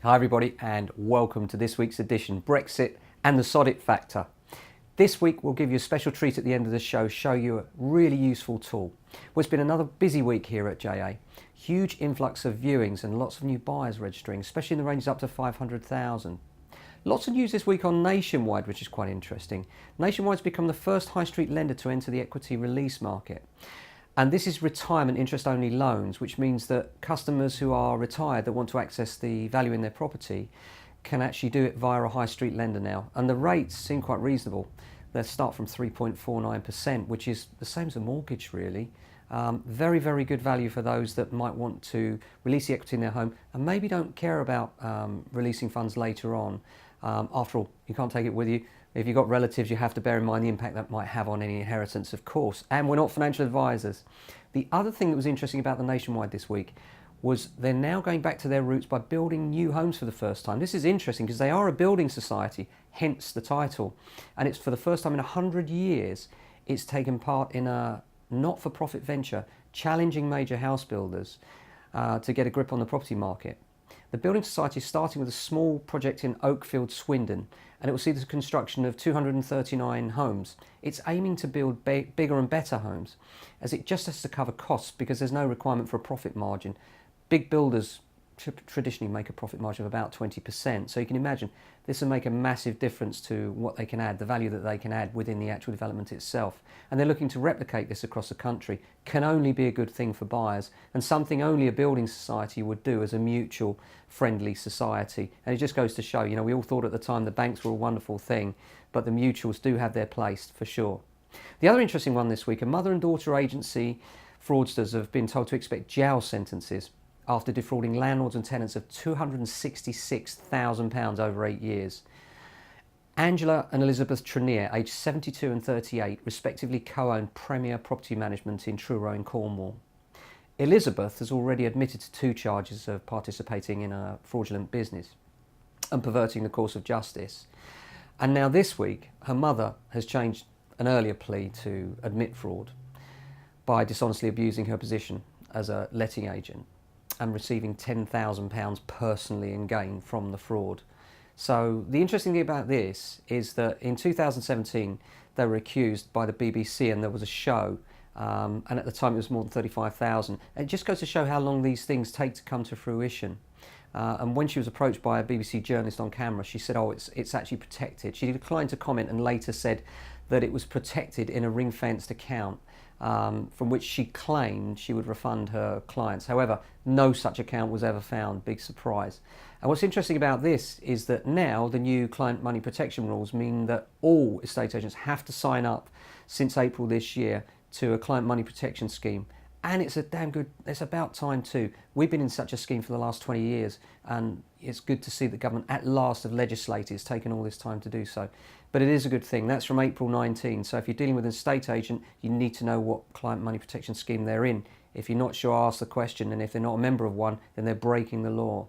Hi everybody and welcome to this week's edition, Brexit and the Sod It Factor. This week we'll give you a special treat at the end of the show you a really useful tool. Well, it's been another busy week here at JA. Huge influx of viewings and lots of new buyers registering, especially in the ranges up to 500,000. Lots of news this week on Nationwide, which is quite interesting. Nationwide's become the first high street lender to enter the equity release market. And this is retirement interest-only loans, which means that customers who are retired that want to access the value in their property can actually do it via a high street lender now. And the rates seem quite reasonable. They start from 3.49%, which is the same as a mortgage, really. Very, very good value for those that might want to release the equity in their home and maybe don't care about releasing funds later on. After all, you can't take it with you. If you've got relatives, you have to bear in mind the impact that might have on any inheritance, of course. And we're not financial advisors. The other thing that was interesting about the Nationwide this week was they're now going back to their roots by building new homes for the first time. This is interesting because they are a building society, hence the title. And it's for the first time in 100 years, it's taken part in a not-for-profit venture challenging major house builders to get a grip on the property market. The Building Society is starting with a small project in Oakfield, Swindon, and it will see the construction of 239 homes. It's aiming to build bigger and better homes, as it just has to cover costs because there's no requirement for a profit margin. Big builders traditionally make a profit margin of about 20%, so you can imagine this will make a massive difference to what they can add, the value that they can add within the actual development itself. And they're looking to replicate this across the country. Can only be a good thing for buyers and something only a building society would do as a mutual friendly society. And it just goes to show, we all thought at the time the banks were a wonderful thing, but the mutuals do have their place for sure. The other interesting one this week, a mother and daughter agency fraudsters have been told to expect jail sentences after defrauding landlords and tenants of £266,000 over 8 years. Angela and Elizabeth Trenier, aged 72 and 38, respectively co-own Premier Property Management in Truro in Cornwall. Elizabeth has already admitted to 2 charges of participating in a fraudulent business and perverting the course of justice. And now this week, her mother has changed an earlier plea to admit fraud by dishonestly abusing her position as a letting agent and receiving £10,000 personally in gain from the fraud. So the interesting thing about this is that in 2017 they were accused by the BBC and there was a show and at the time it was more than 35,000. It just goes to show how long these things take to come to fruition. And when she was approached by a BBC journalist on camera, she said, it's actually protected. She declined to comment and later said that it was protected in a ring-fenced account from which she claimed she would refund her clients. However, no such account was ever found. Big surprise. And what's interesting about this is that now the new client money protection rules mean that all estate agents have to sign up since April this year to a client money protection scheme. And it's it's about time too. We've been in such a scheme for the last 20 years and it's good to see the government at last have legislated. It's taken all this time to do so. But it is a good thing. That's from April 19. So if you're dealing with an estate agent, you need to know what client money protection scheme they're in. If you're not sure, ask the question. And if they're not a member of one, then they're breaking the law.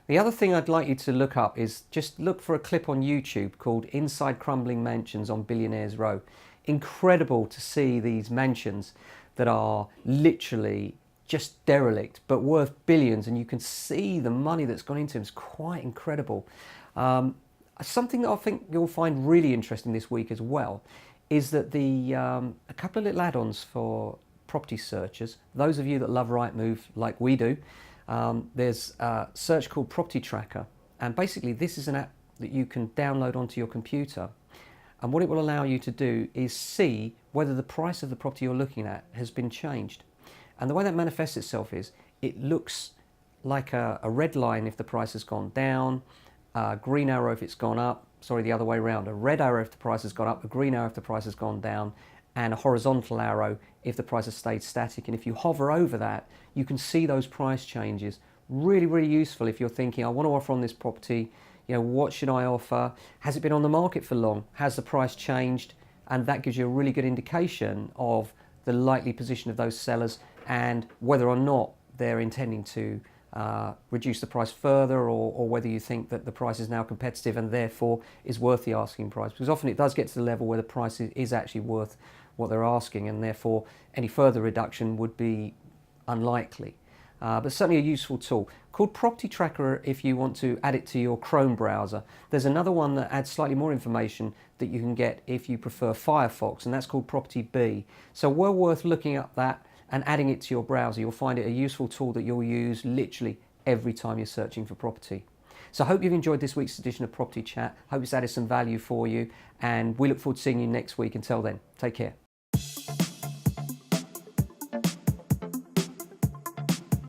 The other thing I'd like you to look up is just look for a clip on YouTube called Inside Crumbling Mansions on Billionaires Row. Incredible to see these mansions that are literally just derelict but worth billions, and you can see the money that's gone into them. It's quite incredible. Something that I think you'll find really interesting this week as well is that a couple of little add-ons for property searchers, those of you that love Rightmove like we do, there's a search called Property Tracker, and basically this is an app that you can download onto your computer, and what it will allow you to do is see whether the price of the property you're looking at has been changed. And the way that manifests itself is it looks like a red line if the price has gone down, a green arrow if it's gone up, sorry, the other way around, a red arrow if the price has gone up, a green arrow if the price has gone down, and a horizontal arrow if the price has stayed static. And if you hover over that, you can see those price changes. Really, really useful if you're thinking, I want to offer on this property, what should I offer? Has it been on the market for long? Has the price changed? And that gives you a really good indication of the likely position of those sellers and whether or not they're intending to reduce the price further, or whether you think that the price is now competitive and therefore is worth the asking price. Because often it does get to the level where the price is actually worth what they're asking, and therefore any further reduction would be unlikely. But certainly a useful tool. called Property Tracker if you want to add it to your Chrome browser. There's another one that adds slightly more information that you can get if you prefer Firefox, and that's called Property Bee. So well worth looking up that and adding it to your browser. You'll find it a useful tool that you'll use literally every time you're searching for property. So I hope you've enjoyed this week's edition of Property Chat. Hope it's added some value for you, and we look forward to seeing you next week. Until then, take care.